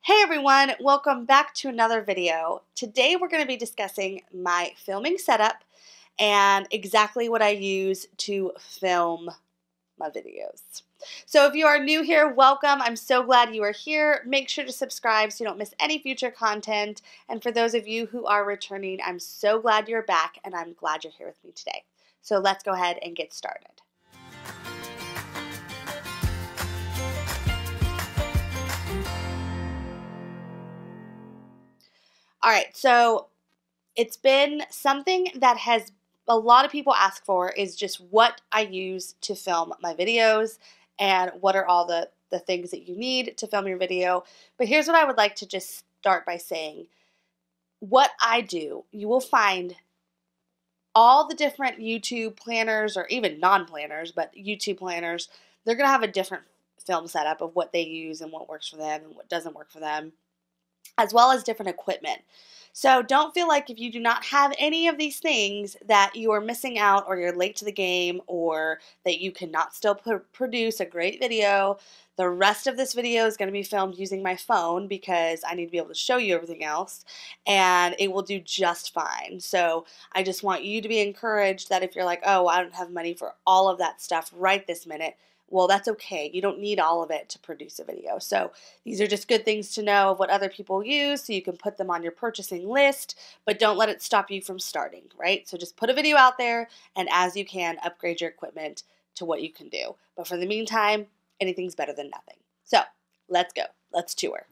Hey everyone, welcome back to another video. Today we're going to be discussing my filming setup and exactly what I use to film my videos. So if you are new here, welcome. I'm so glad you are here. Make sure to subscribe so you don't miss any future content. And for those of you who are returning, I'm so glad you're back and I'm glad you're here with me today. So let's go ahead and get started. All right, so it's been something that has a lot of people ask for is just what I use to film my videos and what are all the things that you need to film your video. But here's what I would like to just start by saying. What I do, you will find all the different YouTube planners or even non-planners, but YouTube planners, they're going to have a different film setup of what they use and what works for them and what doesn't work for them, as well as different equipment. So don't feel like if you do not have any of these things that you are missing out or you're late to the game or that you cannot still produce a great video. The rest of this video is going to be filmed using my phone because I need to be able to show you everything else and it will do just fine. So I just want you to be encouraged that if you're like, oh, I don't have money for all of that stuff right this minute, well, that's okay. You don't need all of it to produce a video. So these are just good things to know of what other people use so you can put them on your purchasing list, but don't let it stop you from starting, right? So just put a video out there and as you can, upgrade your equipment to what you can do. But for the meantime, anything's better than nothing. So let's go. Let's tour.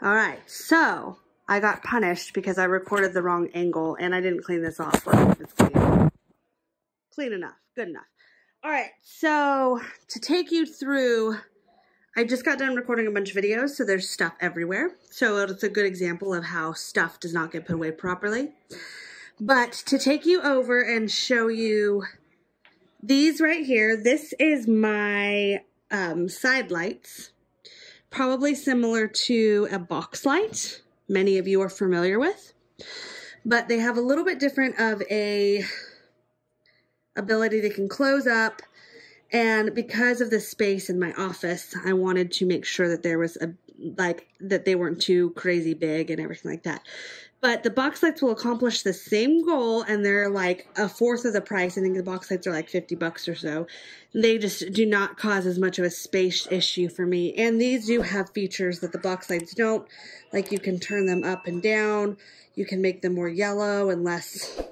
All right. So I got punished because I recorded the wrong angle and I didn't clean this off. It's clean. Clean enough. Good enough. All right, so to take you through, I just got done recording a bunch of videos, so there's stuff everywhere. So it's a good example of how stuff does not get put away properly. But to take you over and show you these right here, this is my side lights, probably similar to a box light. Many of you are familiar with, but they have a little bit different of a ability. They can close up, and because of the space in my office, I wanted to make sure that there was that they weren't too crazy big and everything like that. But the box lights will accomplish the same goal, and they're like a fourth of the price. I think the box lights are like 50 bucks or so. They just do not cause as much of a space issue for me. And these do have features that the box lights don't. Like you can turn them up and down. You can make them more yellow and less,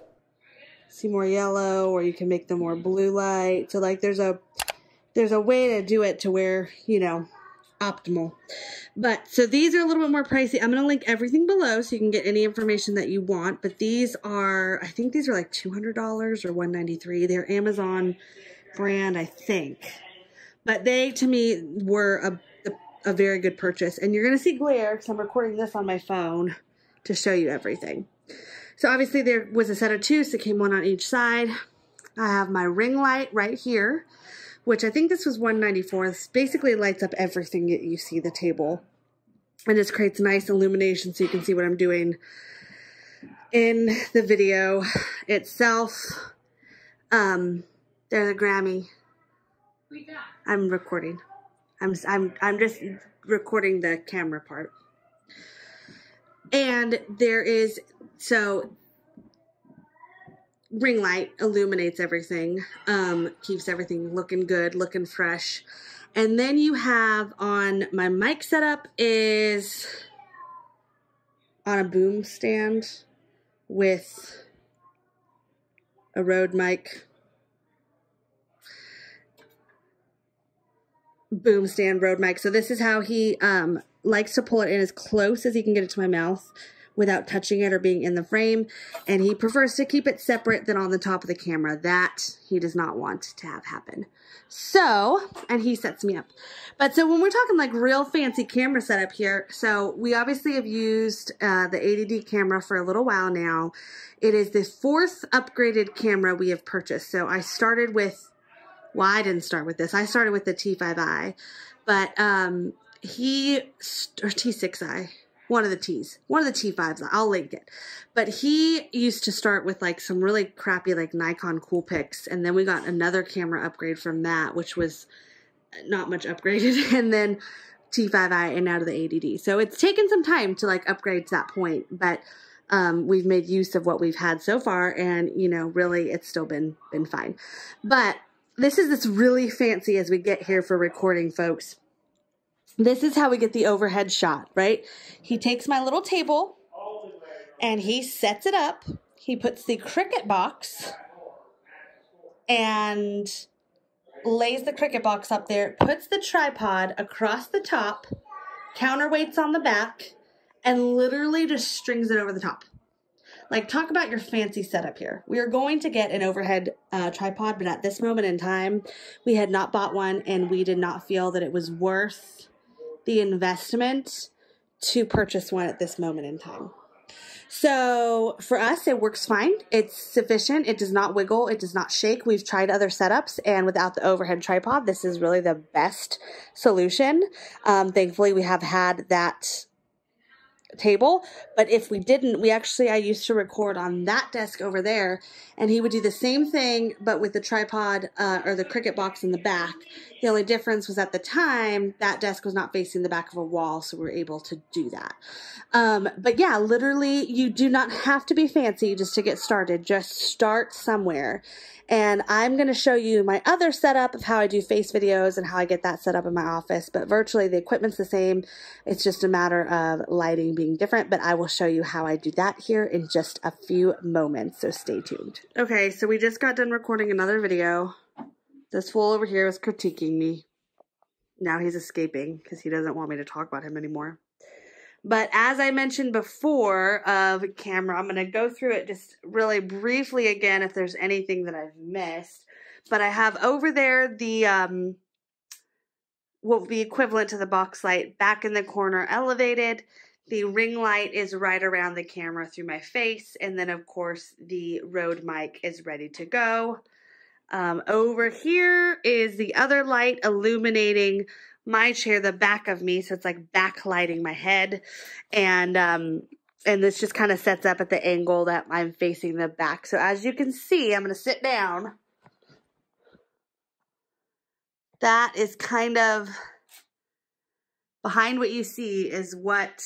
see, more yellow, or you can make them more blue light. So like there's a way to do it to where, you know, optimal. But so these are a little bit more pricey. I'm going to link everything below so you can get any information that you want. But these are, I think these are like $200 or $193. They're Amazon brand, I think. But they, to me, were a very good purchase. And you're going to see glare because I'm recording this on my phone to show you everything. So obviously there was a set of two, so it came one on each side. I have my ring light right here, which I think this was $194. This basically lights up everything that you see the table. And this creates nice illumination so you can see what I'm doing in the video itself. There's a Grammy. I'm recording. I'm just recording the camera part. And there is, so ring light illuminates everything, keeps everything looking good, looking fresh. And then you have on my mic setup is on a boom stand with a Rode mic. Boom stand, Rode mic. So this is how he likes to pull it in as close as he can get it to my mouth without touching it or being in the frame. And he prefers to keep it separate than on the top of the camera. That he does not want to have happen. So, and he sets me up. But so when we're talking like real fancy camera setup here, so we obviously have used the 80D camera for a little while now. It is the fourth upgraded camera we have purchased. So I started with, well, I didn't start with this. I started with the T5i, but or T6i, one of the T5s, I'll link it. But he used to start with like some really crappy like Nikon Coolpix, and then we got another camera upgrade from that, which was not much upgraded, and then T5i and now to the ADD. So it's taken some time to like upgrade to that point, but we've made use of what we've had so far, and you know, really it's still been fine. But this is this really fancy as we get here for recording, folks. This is how we get the overhead shot, right? He takes my little table and he sets it up. He puts the Cricut box and lays the Cricut box up there, puts the tripod across the top, counterweights on the back, and literally just strings it over the top. Like, talk about your fancy setup here. We are going to get an overhead tripod, but at this moment in time, we had not bought one, and we did not feel that it was worth the investment to purchase one at this moment in time. So for us, it works fine. It's sufficient. It does not wiggle. It does not shake. We've tried other setups, and without the overhead tripod, this is really the best solution. Thankfully, we have had that table, but if we didn't, I used to record on that desk over there, and he would do the same thing, but with the tripod or the Cricut box in the back. The only difference was at the time, that desk was not facing the back of a wall, so we were able to do that. But yeah, literally, you do not have to be fancy just to get started. Just start somewhere. And I'm going to show you my other setup of how I do face videos and how I get that set up in my office. But virtually the equipment's the same. It's just a matter of lighting being different. But I will show you how I do that here in just a few moments. So stay tuned. Okay, so we just got done recording another video. This fool over here is critiquing me. Now he's escaping because he doesn't want me to talk about him anymore. But as I mentioned before of camera, I'm going to go through it just really briefly again if there's anything that I've missed. But I have over there the, what will be equivalent to the box light back in the corner elevated. The ring light is right around the camera through my face. And then, of course, the Rode mic is ready to go. Over here is the other light illuminating my chair, the back of me, so it's like backlighting my head, and this just kind of sets up at the angle that I'm facing the back. So as you can see, I'm going to sit down. That is kind of behind what you see is what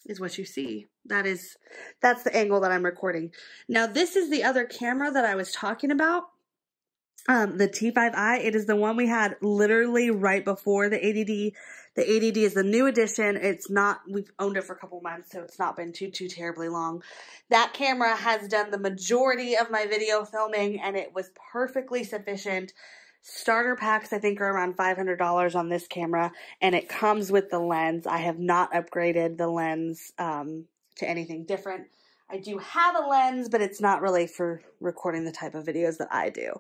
you see. That's the angle that I'm recording. Now this is the other camera that I was talking about. The T5i, it is the one we had literally right before the ADD. The ADD is the new edition. We've owned it for a couple months, so it's not been too terribly long. That camera has done the majority of my video filming, and it was perfectly sufficient. Starter packs, I think, are around $500 on this camera, and it comes with the lens. I have not upgraded the lens to anything different. I do have a lens, but it's not really for recording the type of videos that I do.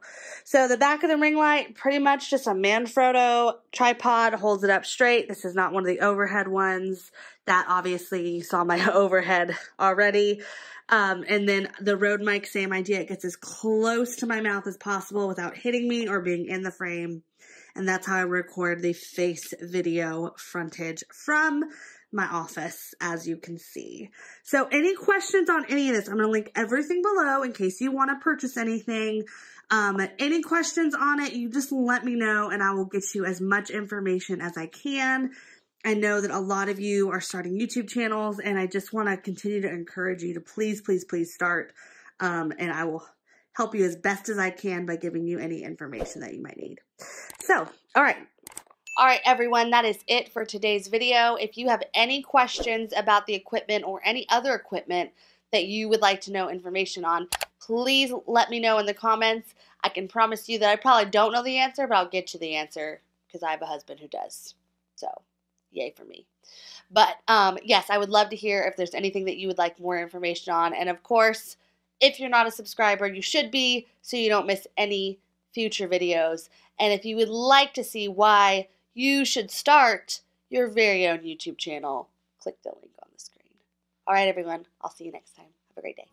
So the back of the ring light, pretty much just a Manfrotto tripod, holds it up straight. This is not one of the overhead ones. That obviously you saw my overhead already. And then the Rode mic, same idea. It gets as close to my mouth as possible without hitting me or being in the frame. And that's how I record the face video frontage from my office, as you can see. So any questions on any of this, I'm going to link everything below in case you want to purchase anything. Any questions on it, you just let me know and I will get you as much information as I can. I know that a lot of you are starting YouTube channels, and I just want to continue to encourage you to please, please, please start. And I will help you as best as I can by giving you any information that you might need. So, all right. All right, everyone, that is it for today's video. If you have any questions about the equipment or any other equipment that you would like to know information on, please let me know in the comments. I can promise you that I probably don't know the answer, but I'll get you the answer because I have a husband who does. So, yay for me. But, yes, I would love to hear if there's anything that you would like more information on. And, of course, if you're not a subscriber, you should be so you don't miss any future videos. And if you would like to see why you should start your very own YouTube channel, click the link on the screen. All right, everyone. I'll see you next time. Have a great day.